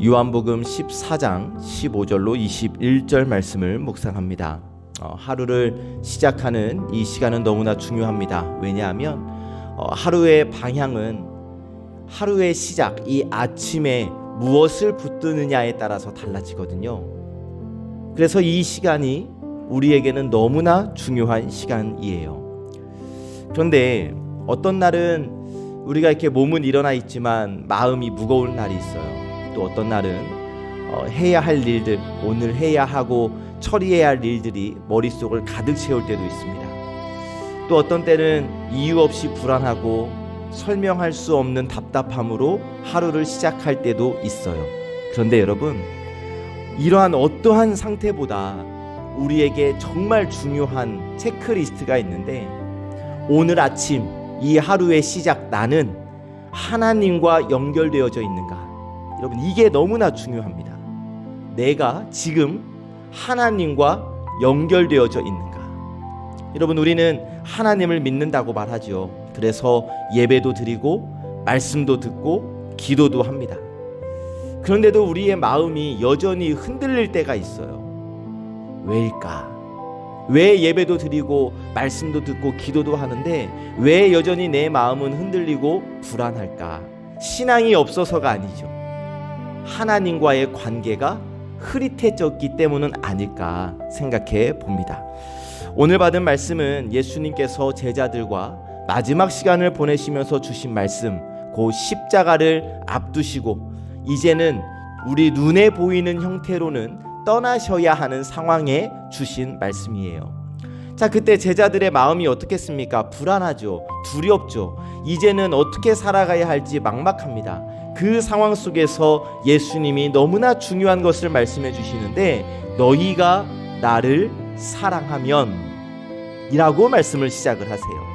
요한복음 14장 15절로 21절 말씀을 묵상합니다. 하루를 시작하는 이 시간은 너무나 중요합니다. 왜냐하면 하루의 방향은 하루의 시작, 이 아침에 무엇을 붙드느냐에 따라서 달라지거든요. 그래서 이 시간이 우리에게는 너무나 중요한 시간이에요. 그런데 어떤 날은 우리가 이렇게 몸은 일어나 있지만 마음이 무거운 날이 있어요. 또 어떤 날은 해야 할 일들, 오늘 해야 하고 처리해야 할 일들이 머릿속을 가득 채울 때도 있습니다. 또 어떤 때는 이유 없이 불안하고 설명할 수 없는 답답함으로 하루를 시작할 때도 있어요. 그런데 여러분, 이러한 어떠한 상태보다 우리에게 정말 중요한 체크리스트가 있는데, 오늘 아침 이 하루의 시작, 나는 하나님과 연결되어져 있는가? 여러분, 이게 너무나 중요합니다. 내가 지금 하나님과 연결되어져 있는가? 여러분, 우리는 하나님을 믿는다고 말하죠. 그래서 예배도 드리고 말씀도 듣고 기도도 합니다. 그런데도 우리의 마음이 여전히 흔들릴 때가 있어요. 왜일까? 왜 예배도 드리고 말씀도 듣고 기도도 하는데 왜 여전히 내 마음은 흔들리고 불안할까? 신앙이 없어서가 아니죠. 하나님과의 관계가 흐릿해졌기 때문은 아닐까 생각해 봅니다. 오늘 받은 말씀은 예수님께서 제자들과 마지막 시간을 보내시면서 주신 말씀, 그 십자가를 앞두시고 이제는 우리 눈에 보이는 형태로는 떠나셔야 하는 상황에 주신 말씀이에요. 자, 그때 제자들의 마음이 어떻겠습니까? 불안하죠. 두렵죠. 이제는 어떻게 살아가야 할지 막막합니다. 그 상황 속에서 예수님이 너무나 중요한 것을 말씀해 주시는데, 너희가 나를 사랑하면 이라고 말씀을 시작을 하세요.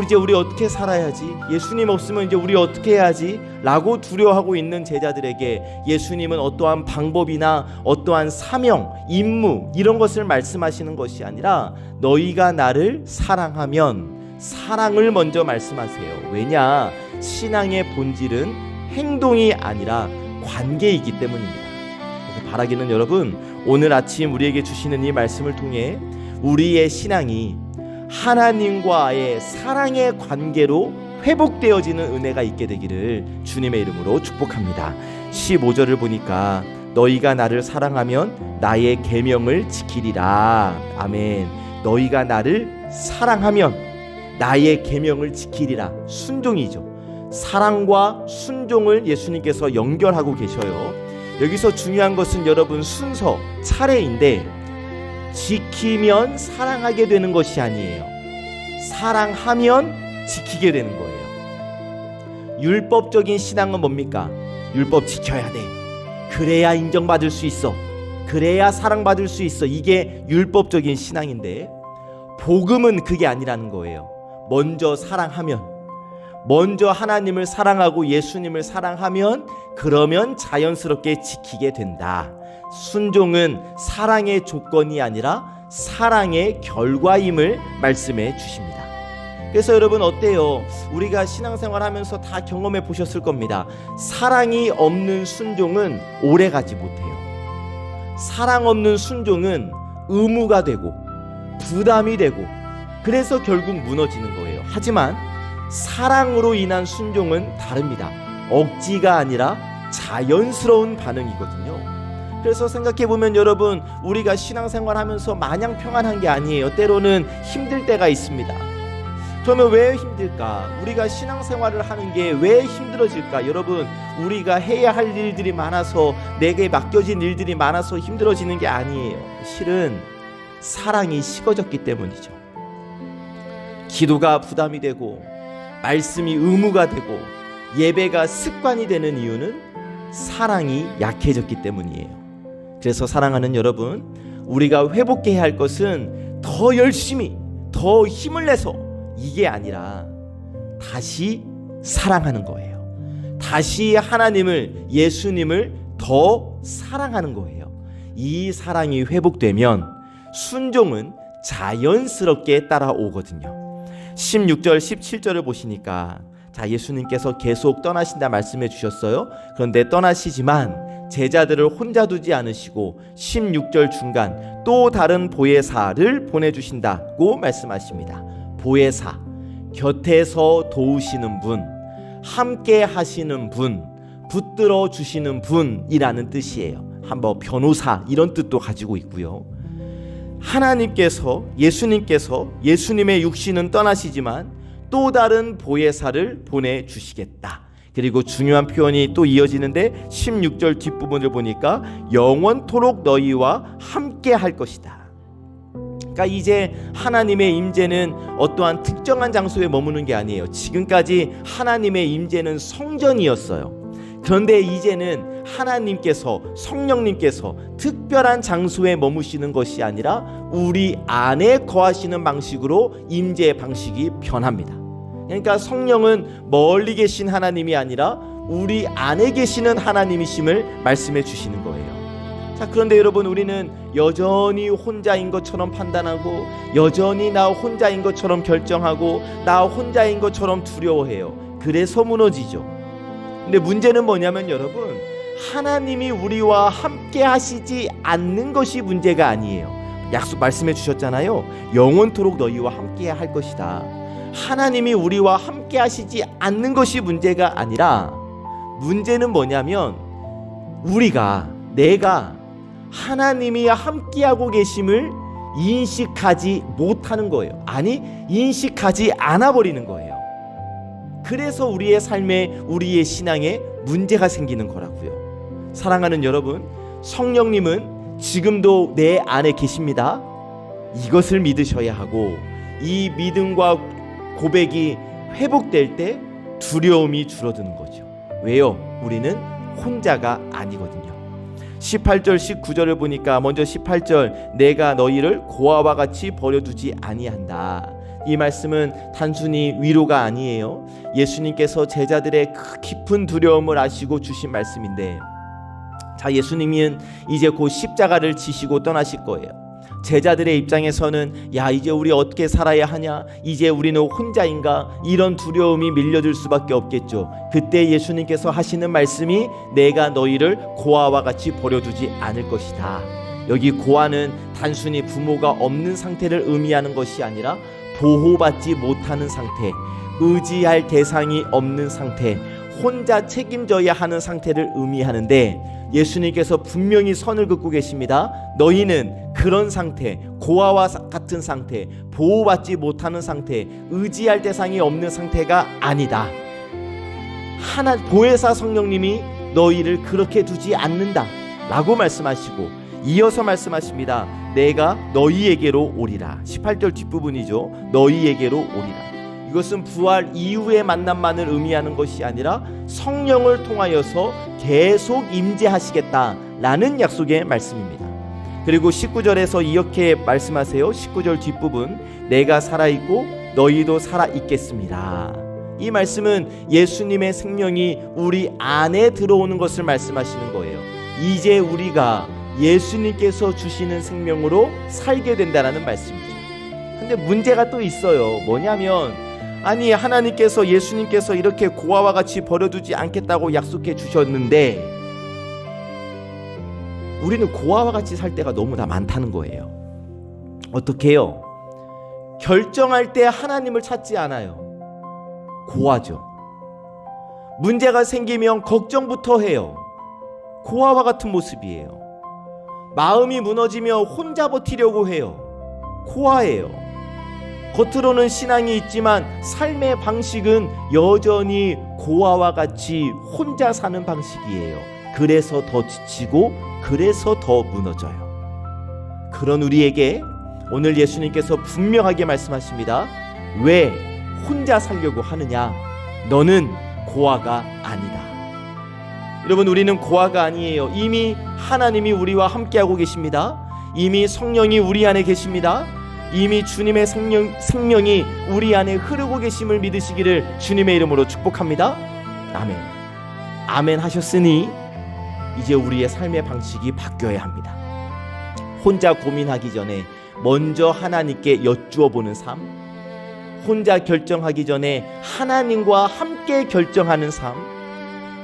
이제 우리 어떻게 살아야지? 예수님 없으면 이제 우리 어떻게 해야지? 라고 두려워하고 있는 제자들에게 예수님은 어떠한 방법이나 어떠한 사명, 임무 이런 것을 말씀하시는 것이 아니라 너희가 나를 사랑하면, 사랑을 먼저 말씀하세요. 왜냐? 신앙의 본질은 행동이 아니라 관계이기 때문입니다. 그래서 바라기는 여러분, 오늘 아침 우리에게 주시는 이 말씀을 통해 우리의 신앙이 하나님과의 사랑의 관계로 회복되어지는 은혜가 있게 되기를 주님의 이름으로 축복합니다. 15절을 보니까 너희가 나를 사랑하면 나의 계명을 지키리라. 아멘. 너희가 나를 사랑하면 나의 계명을 지키리라. 순종이죠. 사랑과 순종을 예수님께서 연결하고 계셔요. 여기서 중요한 것은 여러분 순서, 차례인데 지키면 사랑하게 되는 것이 아니에요. 사랑하면 지키게 되는 거예요. 율법적인 신앙은 뭡니까? 율법 지켜야 돼. 그래야 인정받을 수 있어. 그래야 사랑받을 수 있어. 이게 율법적인 신앙인데, 복음은 그게 아니라는 거예요. 먼저 사랑하면, 먼저 하나님을 사랑하고 예수님을 사랑하면 그러면 자연스럽게 지키게 된다. 순종은 사랑의 조건이 아니라 사랑의 결과임을 말씀해 주십니다. 그래서 여러분 어때요? 우리가 신앙생활 하면서 다 경험해 보셨을 겁니다. 사랑이 없는 순종은 오래가지 못해요. 사랑 없는 순종은 의무가 되고 부담이 되고 그래서 결국 무너지는 거예요. 하지만 사랑으로 인한 순종은 다릅니다. 억지가 아니라 자연스러운 반응이거든요. 그래서 생각해보면 여러분, 우리가 신앙생활 하면서 마냥 평안한 게 아니에요. 때로는 힘들 때가 있습니다. 그러면 왜 힘들까? 우리가 신앙생활을 하는 게 왜 힘들어질까? 여러분, 우리가 해야 할 일들이 많아서, 내게 맡겨진 일들이 많아서 힘들어지는 게 아니에요. 실은 사랑이 식어졌기 때문이죠. 기도가 부담이 되고 말씀이 의무가 되고 예배가 습관이 되는 이유는 사랑이 약해졌기 때문이에요. 그래서 사랑하는 여러분, 우리가 회복해야 할 것은 더 열심히, 더 힘을 내서 이게 아니라 다시 사랑하는 거예요. 다시 하나님을, 예수님을 더 사랑하는 거예요. 이 사랑이 회복되면 순종은 자연스럽게 따라오거든요. 16절 17절을 보시니까 자, 예수님께서 계속 떠나신다 말씀해 주셨어요. 그런데 떠나시지만 제자들을 혼자 두지 않으시고 16절 중간 또 다른 보혜사를 보내주신다고 말씀하십니다. 보혜사, 곁에서 도우시는 분, 함께 하시는 분, 붙들어 주시는 분이라는 뜻이에요. 한번 변호사 이런 뜻도 가지고 있고요. 하나님께서, 예수님께서 예수님의 육신은 떠나시지만 또 다른 보혜사를 보내주시겠다. 그리고 중요한 표현이 또 이어지는데 16절 뒷부분을 보니까 영원토록 너희와 함께 할 것이다. 그러니까 이제 하나님의 임재는 어떠한 특정한 장소에 머무는 게 아니에요. 지금까지 하나님의 임재는 성전이었어요. 그런데 이제는 하나님께서, 성령님께서 특별한 장소에 머무시는 것이 아니라 우리 안에 거하시는 방식으로 임재의 방식이 변합니다. 그러니까 성령은 멀리 계신 하나님이 아니라 우리 안에 계시는 하나님이심을 말씀해 주시는 거예요. 자, 그런데 여러분, 우리는 여전히 혼자인 것처럼 판단하고 여전히 나 혼자인 것처럼 결정하고 나 혼자인 것처럼 두려워해요. 그래서 무너지죠. 근데 문제는 뭐냐면 여러분, 하나님이 우리와 함께 하시지 않는 것이 문제가 아니에요. 약속 말씀해 주셨잖아요. 영원토록 너희와 함께 할 것이다. 하나님이 우리와 함께 하시지 않는 것이 문제가 아니라 문제는 뭐냐면 내가 하나님이 함께하고 계심을 인식하지 못하는 거예요. 아니, 인식하지 않아 버리는 거예요. 그래서 우리의 삶에, 우리의 신앙에 문제가 생기는 거라고요. 사랑하는 여러분, 성령님은 지금도 내 안에 계십니다. 이것을 믿으셔야 하고, 이 믿음과 고백이 회복될 때 두려움이 줄어드는 거죠. 왜요? 우리는 혼자가 아니거든요. 18절 19절을 보니까 먼저 18절, 내가 너희를 고아와 같이 버려두지 아니한다. 이 말씀은 단순히 위로가 아니에요. 예수님께서 제자들의 그 깊은 두려움을 아시고 주신 말씀인데, 자, 예수님은 이제 곧 십자가를 지시고 떠나실 거예요. 제자들의 입장에서는 야, 이제 우리 어떻게 살아야 하냐, 이제 우리는 혼자인가, 이런 두려움이 밀려들 수밖에 없겠죠. 그때 예수님께서 하시는 말씀이 내가 너희를 고아와 같이 버려두지 않을 것이다. 여기 고아는 단순히 부모가 없는 상태를 의미하는 것이 아니라 보호받지 못하는 상태, 의지할 대상이 없는 상태, 혼자 책임져야 하는 상태를 의미하는데, 예수님께서 분명히 선을 긋고 계십니다. 너희는 그런 상태, 고아와 같은 상태, 보호받지 못하는 상태, 의지할 대상이 없는 상태가 아니다. 보혜사 성령님이 너희를 그렇게 두지 않는다 라고 말씀하시고, 이어서 말씀하십니다. 내가 너희에게로 오리라. 18절 뒷부분이죠. 너희에게로 오리라. 이것은 부활 이후의 만남만을 의미하는 것이 아니라 성령을 통하여서 계속 임재하시겠다라는 약속의 말씀입니다. 그리고 19절에서 이렇게 말씀하세요. 19절 뒷부분, 내가 살아있고 너희도 살아있겠습니다. 이 말씀은 예수님의 생명이 우리 안에 들어오는 것을 말씀하시는 거예요. 이제 우리가 예수님께서 주시는 생명으로 살게 된다는 말씀이죠. 근데 문제가 또 있어요. 뭐냐면, 아니, 하나님께서, 예수님께서 이렇게 고아와 같이 버려두지 않겠다고 약속해 주셨는데 우리는 고아와 같이 살 때가 너무나 많다는 거예요. 어떻게 해요? 결정할 때 하나님을 찾지 않아요. 고아죠. 문제가 생기면 걱정부터 해요. 고아와 같은 모습이에요. 마음이 무너지며 혼자 버티려고 해요. 고아예요. 겉으로는 신앙이 있지만 삶의 방식은 여전히 고아와 같이 혼자 사는 방식이에요. 그래서 더 지치고 그래서 더 무너져요. 그런 우리에게 오늘 예수님께서 분명하게 말씀하십니다. 왜 혼자 살려고 하느냐? 너는 고아가 아니다. 여러분, 우리는 고아가 아니에요. 이미 하나님이 우리와 함께하고 계십니다. 이미 성령이 우리 안에 계십니다. 이미 주님의 생명이 우리 안에 흐르고 계심을 믿으시기를 주님의 이름으로 축복합니다. 아멘. 아멘 하셨으니 이제 우리의 삶의 방식이 바뀌어야 합니다. 혼자 고민하기 전에 먼저 하나님께 여쭈어 보는 삶, 혼자 결정하기 전에 하나님과 함께 결정하는 삶,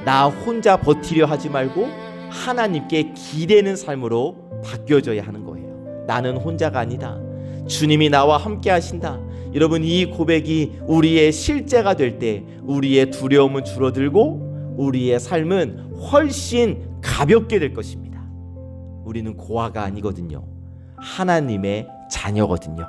나 혼자 버티려 하지 말고 하나님께 기대는 삶으로 바뀌어져야 하는 거예요. 나는 혼자가 아니다. 주님이 나와 함께 하신다. 여러분, 이 고백이 우리의 실제가 될 때 우리의 두려움은 줄어들고 우리의 삶은 훨씬 가볍게 될 것입니다. 우리는 고아가 아니거든요. 하나님의 자녀거든요.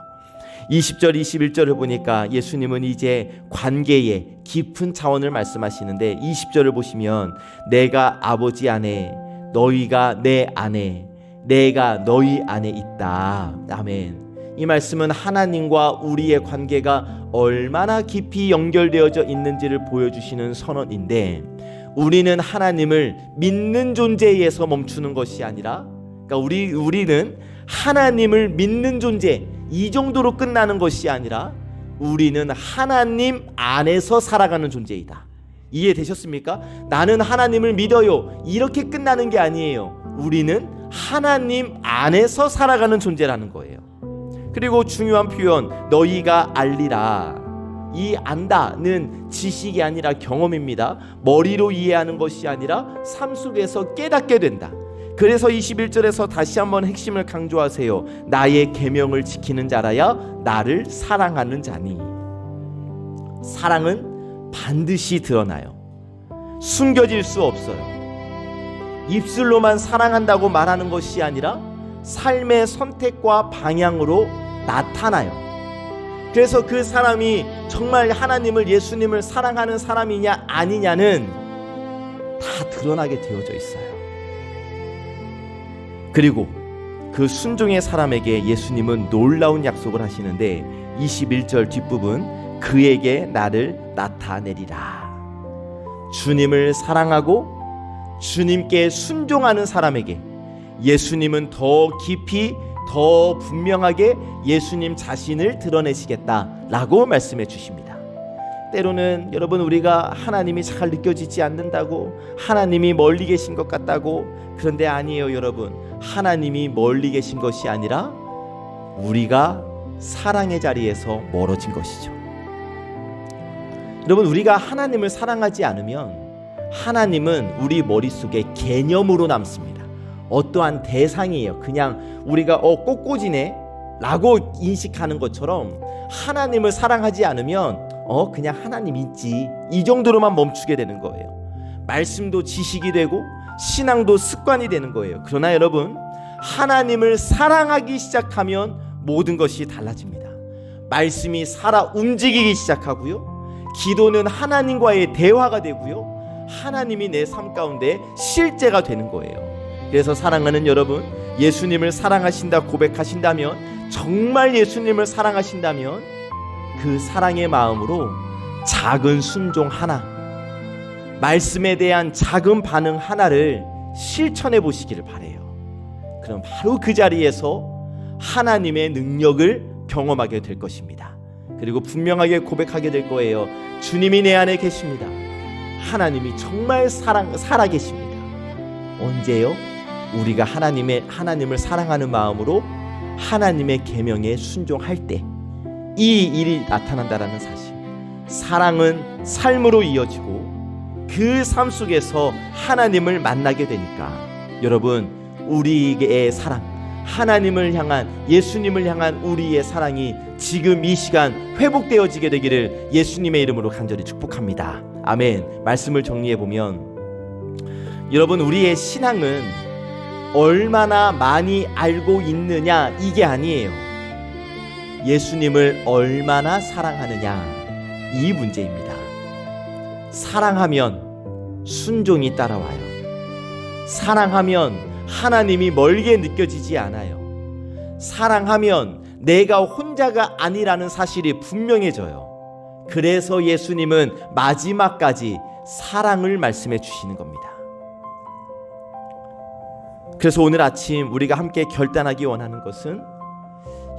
20절 21절을 보니까 예수님은 이제 관계의 깊은 차원을 말씀하시는데 20절을 보시면 내가 아버지 안에 너희가 내 안에 내가 너희 안에 있다. 아멘. 이 말씀은 하나님과 우리의 관계가 얼마나 깊이 연결되어져 있는지를 보여주시는 선언인데, 우리는 하나님을 믿는 존재에서 멈추는 것이 아니라, 그러니까 우리는 하나님을 믿는 존재, 이 정도로 끝나는 것이 아니라 우리는 하나님 안에서 살아가는 존재이다. 이해되셨습니까? 나는 하나님을 믿어요, 이렇게 끝나는 게 아니에요. 우리는 하나님 안에서 살아가는 존재라는 거예요. 그리고 중요한 표현, 너희가 알리라. 이 안다는 지식이 아니라 경험입니다. 머리로 이해하는 것이 아니라 삶 속에서 깨닫게 된다. 그래서 21절에서 다시 한번 핵심을 강조하세요. 나의 계명을 지키는 자라야 나를 사랑하는 자니. 사랑은 반드시 드러나요. 숨겨질 수 없어요. 입술로만 사랑한다고 말하는 것이 아니라 삶의 선택과 방향으로 나타나요. 그래서 그 사람이 정말 하나님을, 예수님을 사랑하는 사람이냐 아니냐는 다 드러나게 되어져 있어요. 그리고 그 순종의 사람에게 예수님은 놀라운 약속을 하시는데 21절 뒷부분, 그에게 나를 나타내리라. 주님을 사랑하고 주님께 순종하는 사람에게 예수님은 더 깊이, 더 분명하게 예수님 자신을 드러내시겠다라고 말씀해 주십니다. 때로는 여러분, 우리가 하나님이 잘 느껴지지 않는다고, 하나님이 멀리 계신 것 같다고, 그런데 아니에요. 여러분, 하나님이 멀리 계신 것이 아니라 우리가 사랑의 자리에서 멀어진 것이죠. 여러분, 우리가 하나님을 사랑하지 않으면 하나님은 우리 머릿속에 개념으로 남습니다. 어떠한 대상이에요. 그냥 우리가 꽃꽂이네 라고 인식하는 것처럼 하나님을 사랑하지 않으면 그냥 하나님 있지, 이 정도로만 멈추게 되는 거예요. 말씀도 지식이 되고 신앙도 습관이 되는 거예요. 그러나 여러분, 하나님을 사랑하기 시작하면 모든 것이 달라집니다. 말씀이 살아 움직이기 시작하고요, 기도는 하나님과의 대화가 되고요, 하나님이 내 삶 가운데 실제가 되는 거예요. 그래서 사랑하는 여러분, 예수님을 사랑하신다 고백하신다면, 정말 예수님을 사랑하신다면 그 사랑의 마음으로 작은 순종 하나, 말씀에 대한 작은 반응 하나를 실천해 보시기를 바라요. 그럼 바로 그 자리에서 하나님의 능력을 경험하게 될 것입니다. 그리고 분명하게 고백하게 될 거예요. 주님이 내 안에 계십니다. 하나님이 정말 살아 계십니다. 언제요? 우리가 하나님을 사랑하는 마음으로 하나님의 계명에 순종할 때 이 일이 나타난다라는 사실. 사랑은 삶으로 이어지고 그 삶 속에서 하나님을 만나게 되니까 여러분, 우리의 사랑, 하나님을 향한, 예수님을 향한 우리의 사랑이 지금 이 시간 회복되어지게 되기를 예수님의 이름으로 간절히 축복합니다. 아멘. 말씀을 정리해 보면, 여러분, 우리의 신앙은 얼마나 많이 알고 있느냐 이게 아니에요. 예수님을 얼마나 사랑하느냐, 이 문제입니다. 사랑하면 순종이 따라와요. 사랑하면 하나님이 멀게 느껴지지 않아요. 사랑하면 내가 혼자가 아니라는 사실이 분명해져요. 그래서 예수님은 마지막까지 사랑을 말씀해 주시는 겁니다. 그래서 오늘 아침 우리가 함께 결단하기 원하는 것은,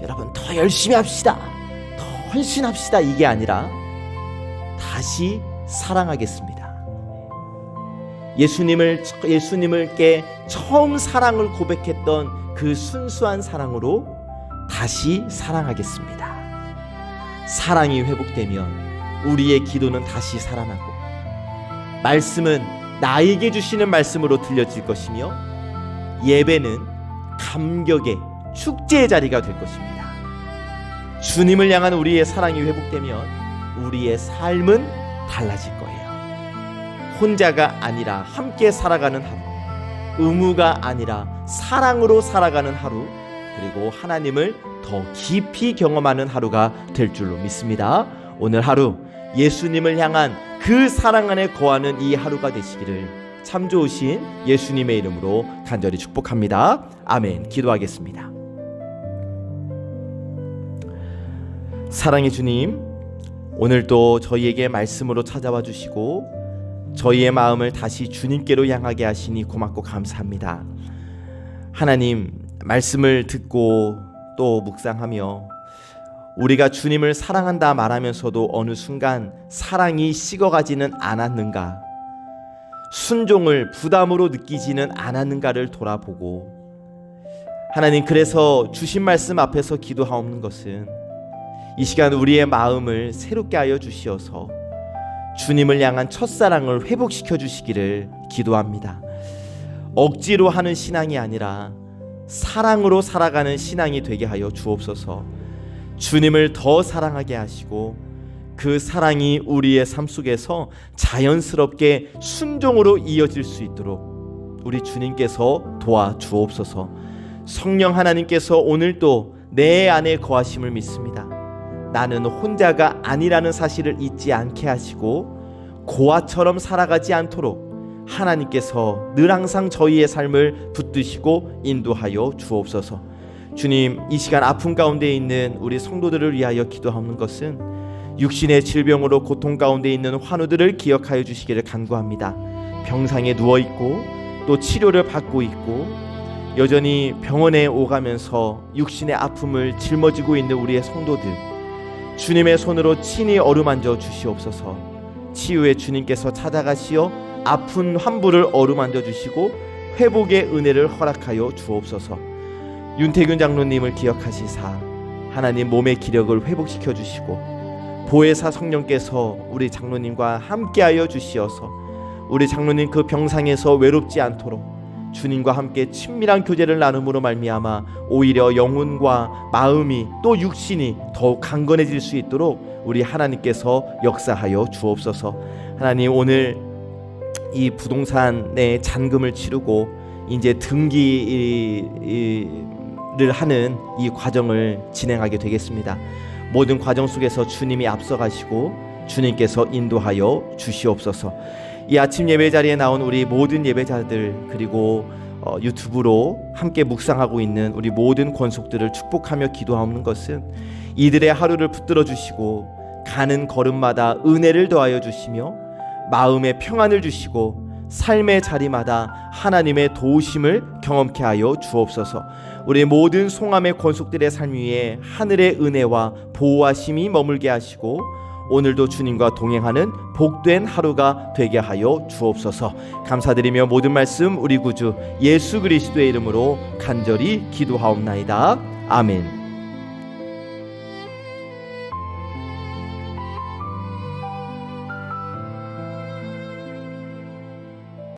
여러분, 더 열심히 합시다, 더 헌신합시다, 이게 아니라 다시 사랑하겠습니다. 예수님을께 처음 사랑을 고백했던 그 순수한 사랑으로 다시 사랑하겠습니다. 사랑이 회복되면 우리의 기도는 다시 살아나고 말씀은 나에게 주시는 말씀으로 들려질 것이며 예배는 감격의 축제의 자리가 될 것입니다. 주님을 향한 우리의 사랑이 회복되면 우리의 삶은 달라질 거예요. 혼자가 아니라 함께 살아가는 하루, 의무가 아니라 사랑으로 살아가는 하루, 그리고 하나님을 더 깊이 경험하는 하루가 될 줄로 믿습니다. 오늘 하루 예수님을 향한 그 사랑 안에 거하는 이 하루가 되시기를 참 좋으신 예수님의 이름으로 간절히 축복합니다. 아멘. 기도하겠습니다. 사랑의 주님, 오늘도 저희에게 말씀으로 찾아와 주시고 저희의 마음을 다시 주님께로 향하게 하시니 고맙고 감사합니다. 하나님, 말씀을 듣고 또 묵상하며 우리가 주님을 사랑한다 말하면서도 어느 순간 사랑이 식어가지는 않았는가, 순종을 부담으로 느끼지는 않았는가를 돌아보고 하나님, 그래서 주신 말씀 앞에서 기도하옵는 것은 이 시간 우리의 마음을 새롭게 하여 주시어서 주님을 향한 첫사랑을 회복시켜 주시기를 기도합니다. 억지로 하는 신앙이 아니라 사랑으로 살아가는 신앙이 되게 하여 주옵소서. 주님을 더 사랑하게 하시고 그 사랑이 우리의 삶 속에서 자연스럽게 순종으로 이어질 수 있도록 우리 주님께서 도와주옵소서. 성령 하나님께서 오늘도 내 안에 거하심을 믿습니다. 나는 혼자가 아니라는 사실을 잊지 않게 하시고 고아처럼 살아가지 않도록 하나님께서 늘 항상 저희의 삶을 붙드시고 인도하여 주옵소서. 주님, 이 시간 아픔 가운데 있는 우리 성도들을 위하여 기도하는 것은 육신의 질병으로 고통 가운데 있는 환우들을 기억하여 주시기를 간구합니다. 병상에 누워있고 또 치료를 받고 있고 여전히 병원에 오가면서 육신의 아픔을 짊어지고 있는 우리의 성도들, 주님의 손으로 친히 어루만져 주시옵소서. 치유의 주님께서 찾아가시어 아픈 환부를 어루만져 주시고 회복의 은혜를 허락하여 주옵소서. 윤태균 장로님을 기억하시사 하나님 몸의 기력을 회복시켜 주시고 보혜사 성령께서 우리 장로님과 함께하여 주시어서 우리 장로님 그 병상에서 외롭지 않도록 주님과 함께 친밀한 교제를 나눔으로 말미암아 오히려 영혼과 마음이 또 육신이 더욱 강건해질 수 있도록 우리 하나님께서 역사하여 주옵소서. 하나님, 오늘 이 부동산의 잔금을 치르고 이제 등기를 하는 이 과정을 진행하게 되겠습니다. 모든 과정 속에서 주님이 앞서가시고 주님께서 인도하여 주시옵소서. 이 아침 예배 자리에 나온 우리 모든 예배자들, 그리고 유튜브로 함께 묵상하고 있는 우리 모든 권속들을 축복하며 기도하는 것은 이들의 하루를 붙들어 주시고 가는 걸음마다 은혜를 더하여 주시며 마음의 평안을 주시고 삶의 자리마다 하나님의 도우심을 경험케 하여 주옵소서. 우리 모든 송암의 권속들의 삶 위에 하늘의 은혜와 보호하심이 머물게 하시고 오늘도 주님과 동행하는 복된 하루가 되게 하여 주옵소서. 감사드리며 모든 말씀 우리 구주 예수 그리스도의 이름으로 간절히 기도하옵나이다. 아멘.